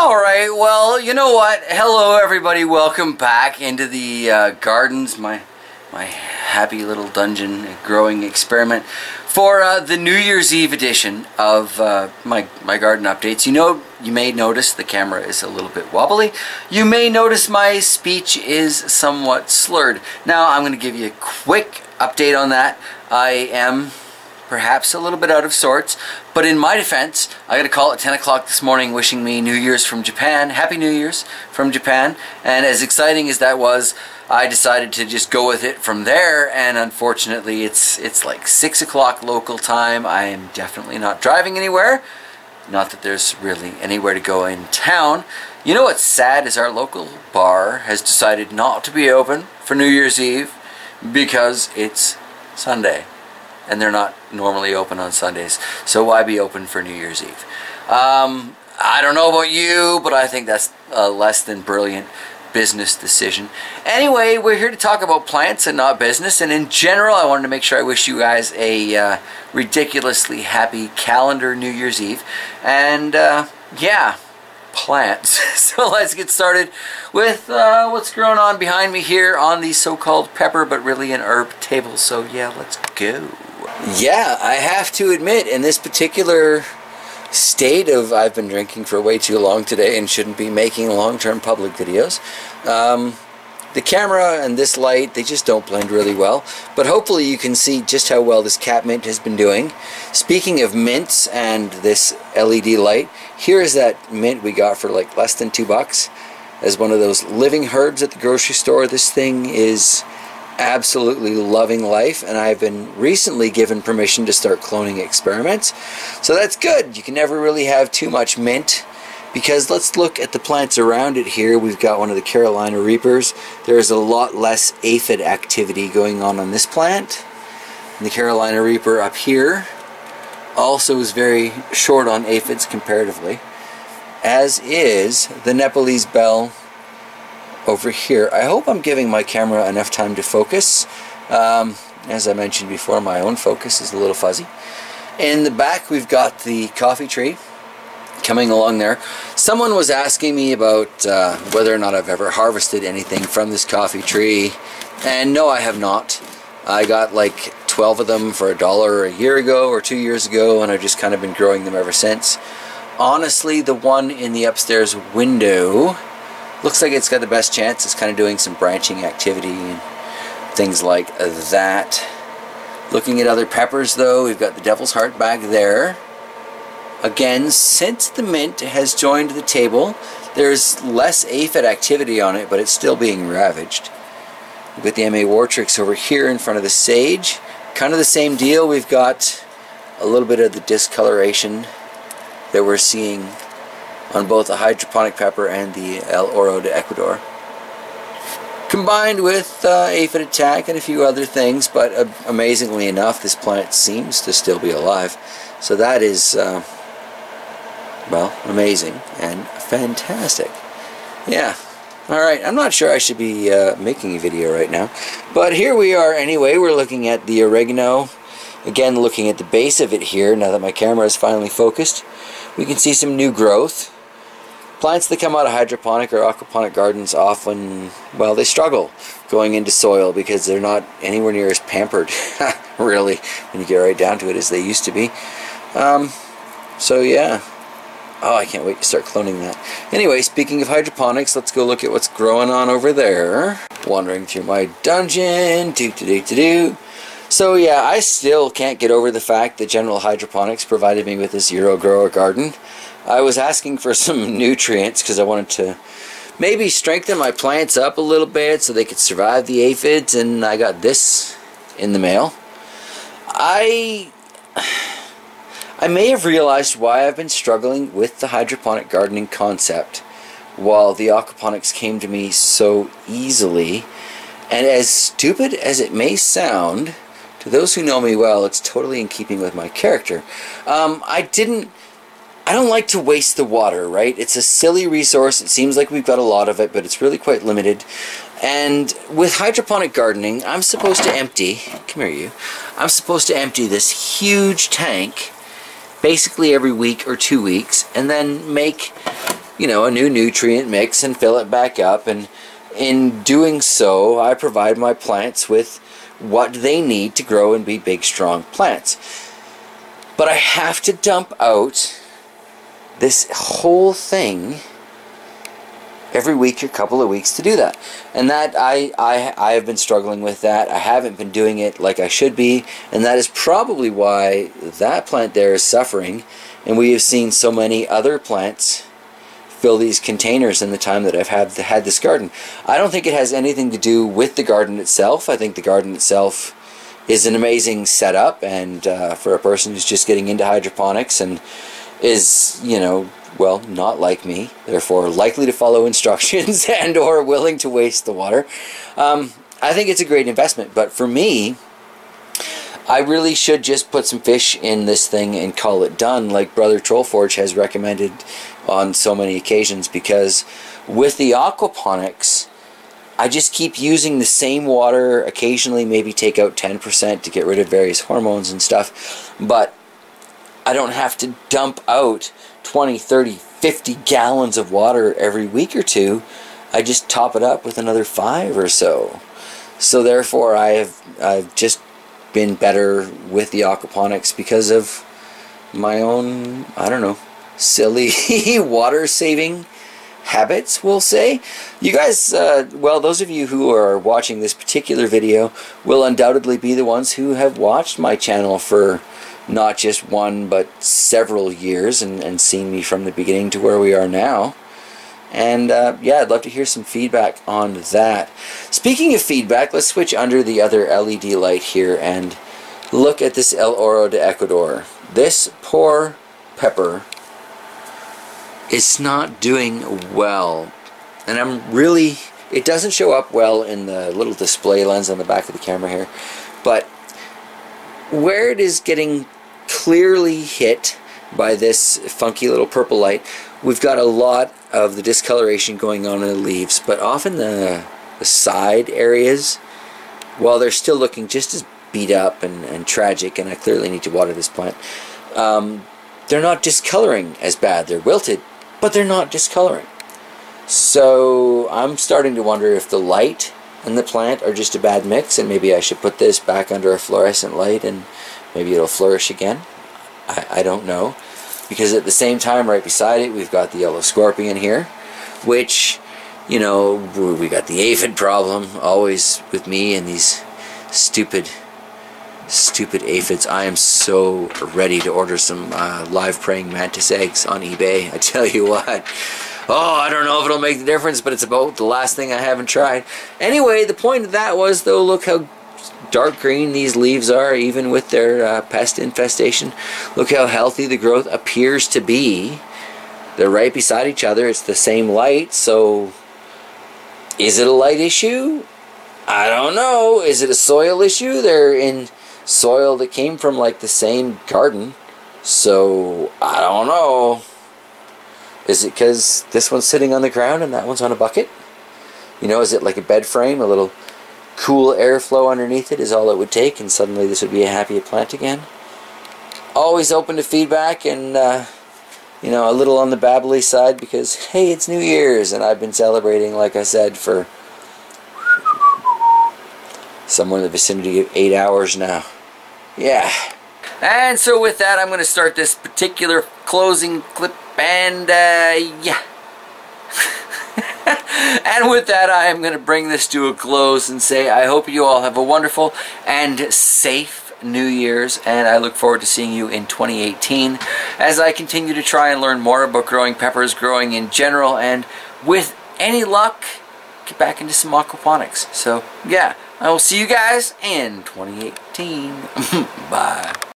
Alright, well, you know what? Hello everybody, welcome back into the gardens, my happy little dungeon growing experiment for the New Year's Eve edition of my garden updates. You may notice the camera is a little bit wobbly. You may notice my speech is somewhat slurred. Now I'm going to give you a quick update on that. I am perhaps a little bit out of sorts, but in my defense, I got a call at 10 o'clock this morning wishing me New Year's from Japan. Happy New Year's from Japan. And as exciting as that was, I decided to just go with it from there, and unfortunately it's like 6 o'clock local time. I am definitely not driving anywhere. Not that there's really anywhere to go in town. You know what's sad is our local bar has decided not to be open for New Year's Eve because it's Sunday. And they're not normally open on Sundays, so why be open for New Year's Eve? I don't know about you, but I think that's a less than brilliant business decision. Anyway, we're here to talk about plants and not business, and in general, I wanted to make sure I wish you guys a ridiculously happy calendar New Year's Eve, and yeah, plants. So let's get started with what's growing on behind me here on the so-called pepper, but really an herb table, so yeah, let's go. Yeah, I have to admit, in this particular state of I've been drinking for way too long today and shouldn't be making long-term public videos, the camera and this light, they just don't blend really well. But hopefully you can see just how well this cat mint has been doing. Speaking of mints and this LED light, here is that mint we got for like less than $2 as one of those living herbs at the grocery store. This thing is absolutely loving life, and I've been recently given permission to start cloning experiments, so that's good. You can never really have too much mint, because let's look at the plants around it here. We've got one of the Carolina Reapers. There's a lot less aphid activity going on this plant. And the Carolina Reaper up here also is very short on aphids comparatively, as is the Nepalese bell over here. I hope I'm giving my camera enough time to focus. As I mentioned before, my own focus is a little fuzzy. In the back we've got the coffee tree coming along there. Someone was asking me about whether or not I've ever harvested anything from this coffee tree, and no, I have not. I got like 12 of them for $1 a year ago or 2 years ago, and I've just kind of been growing them ever since. Honestly, the one in the upstairs window looks like it's got the best chance. It's kind of doing some branching activity and things like that. Looking at other peppers though, we've got the Devil's Heart back there. Again, since the mint has joined the table, there's less aphid activity on it, but it's still being ravaged. We've got the M.A. Wartrix over here in front of the sage. Kind of the same deal. We've got a little bit of the discoloration that we're seeing on both the hydroponic pepper and the El Oro de Ecuador, combined with aphid attack and a few other things, but amazingly enough, this plant seems to still be alive. So that is, well, amazing and fantastic. Yeah. Alright, I'm not sure I should be making a video right now, but here we are anyway. We're looking at the oregano. Again, looking at the base of it here, now that my camera is finally focused, we can see some new growth. Plants that come out of hydroponic or aquaponic gardens often, well, they struggle going into soil because they're not anywhere near as pampered, really, when you get right down to it, as they used to be. So yeah. Oh, I can't wait to start cloning that. Anyway, speaking of hydroponics, let's go look at what's growing on over there. Wandering through my dungeon. So yeah, I still can't get over the fact that General Hydroponics provided me with this Euro Grower garden. I was asking for some nutrients because I wanted to maybe strengthen my plants up a little bit so they could survive the aphids, and I got this in the mail. I may have realized why I've been struggling with the hydroponic gardening concept, while the aquaponics came to me so easily. And as stupid as it may sound, to those who know me well, it's totally in keeping with my character. I don't like to waste the water, right? It's a silly resource. It seems like we've got a lot of it, but it's really quite limited. And with hydroponic gardening, I'm supposed to empty, come here you, I'm supposed to empty this huge tank basically every week or 2 weeks, and then make you know, a new nutrient mix and fill it back up. And in doing so, I provide my plants with what they need to grow and be big, strong plants. But I have to dump out this whole thing every week or couple of weeks to do that. And that I have been struggling with that. I haven't been doing it like I should be, and that is probably why that plant there is suffering. And we have seen so many other plants fill these containers in the time that I've had this garden. I don't think it has anything to do with the garden itself. I think the garden itself is an amazing setup, and for a person who's just getting into hydroponics and is, you know, well, not like me, therefore likely to follow instructions and or willing to waste the water, I think it's a great investment. But for me, I really should just put some fish in this thing and call it done, like Brother Trollforge has recommended on so many occasions, because with the aquaponics, I just keep using the same water, occasionally maybe take out 10% to get rid of various hormones and stuff, but I don't have to dump out 20, 30, 50 gallons of water every week or two. I just top it up with another 5 or so. So therefore I've just been better with the aquaponics because of my own, I don't know, silly water saving habits, we'll say. You guys, well, those of you who are watching this particular video will undoubtedly be the ones who have watched my channel for not just 1 but several years and seen me from the beginning to where we are now. And yeah, I'd love to hear some feedback on that. Speaking of feedback, let's switch under the other LED light here and look at this El Oro de Ecuador. This poor pepper is not doing well, and I'm really, it doesn't show up well in the little display lens on the back of the camera here, but where it is getting clearly hit by this funky little purple light, we've got a lot of the discoloration going on in the leaves, but often the side areas, while they're still looking just as beat up and tragic, and I clearly need to water this plant, they're not discoloring as bad. They're wilted, but they're not discoloring. So I'm starting to wonder if the light and the plant are just a bad mix, and maybe I should put this back under a fluorescent light and maybe it'll flourish again. I don't know. Because at the same time, right beside it, we've got the yellow scorpion here, which, you know, we got the aphid problem always with me and these stupid aphids. I am so ready to order some live praying mantis eggs on eBay. I tell you what. Oh, I don't know if it'll make the difference, but it's about the last thing I haven't tried. Anyway, the point of that was, though, look how dark green these leaves are, even with their pest infestation. Look how healthy the growth appears to be. They're right beside each other. It's the same light, so is it a light issue? I don't know. Is it a soil issue? They're in soil that came from like the same garden, so I don't know. Is it because this one's sitting on the ground and that one's on a bucket? You know, is it like a bed frame? A little cool airflow underneath it is all it would take, and suddenly this would be a happy plant again. Always open to feedback, and you know, a little on the babbly side, because hey, it's New Year's and I've been celebrating, like I said, for somewhere in the vicinity of 8 hours now. Yeah. And so with that, I'm going to start this particular closing clip, and yeah. And with that, I am going to bring this to a close and say I hope you all have a wonderful and safe New Year's, and I look forward to seeing you in 2018 as I continue to try and learn more about growing peppers, growing in general, and with any luck, get back into some aquaponics. So yeah, I will see you guys in 2018. Bye.